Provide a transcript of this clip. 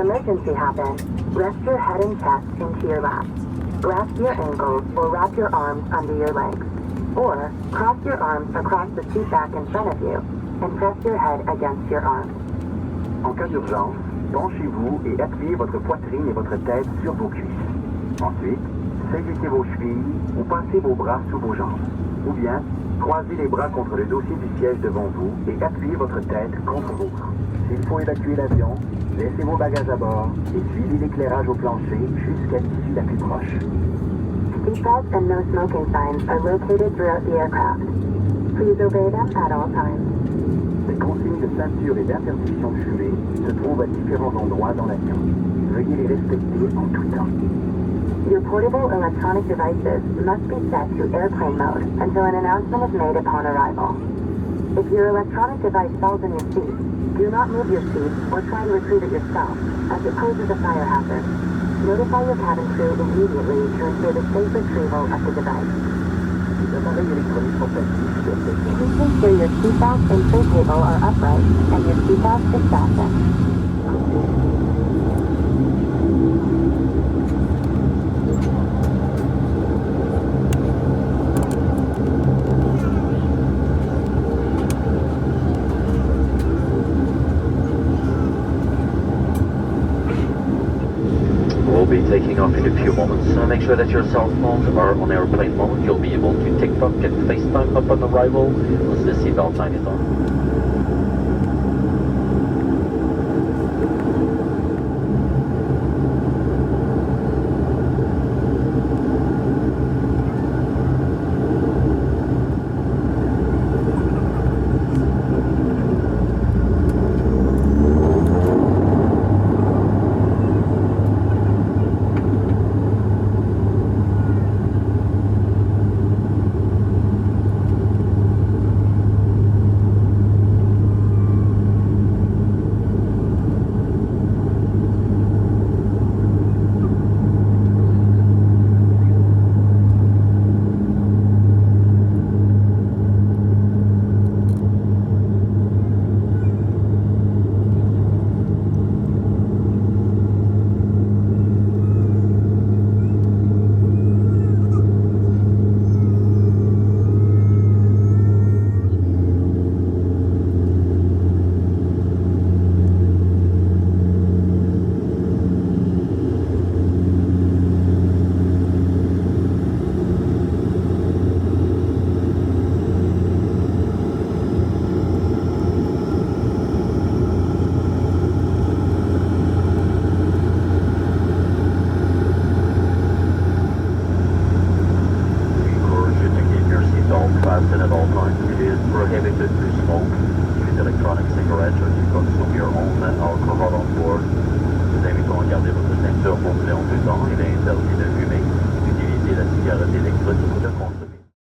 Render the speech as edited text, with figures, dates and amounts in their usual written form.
emergency happens, rest your head and chest into your lap. Grasp your ankles or wrap your arms under your legs. Or cross your arms across the seat back in front of you and press your head against your arms. En cas d'urgence, penchez-vous et appuyez votre poitrine et votre tête sur vos cuisses. Ensuite, saisissez vos chevilles ou passez vos bras sous vos jambes. Ou bien, croisez les bras contre le dossier du siège devant vous et appuyez votre tête contre l'autre. S'il faut évacuer l'avion, laissez vos bagages à bord et suivez l'éclairage au plancher jusqu'à l'issue la plus proche. Seatbelts and no smoking signs are located throughout the aircraft. Please obey them at all times. Les consignes de ceinture et d'interdiction de fumer se trouvent à différents endroits dans l'avion. Veuillez les respecter en tout temps. Your portable electronic devices must be set to airplane mode until an announcement is made upon arrival. If your electronic device falls in your seat, do not move your seat or try to retrieve it yourself, as it poses a fire hazard. Notify your cabin crew immediately to ensure the safe retrieval of the device. Les appareils électroniques portatifs doivent être... Please ensure your seatbelt and tray table are upright and your seatbelt is fastened. Be taking off in a few moments. Make sure that your cell phones are on airplane mode. You'll be able to TikTok and FaceTime upon arrival once the seatbelt sign is on.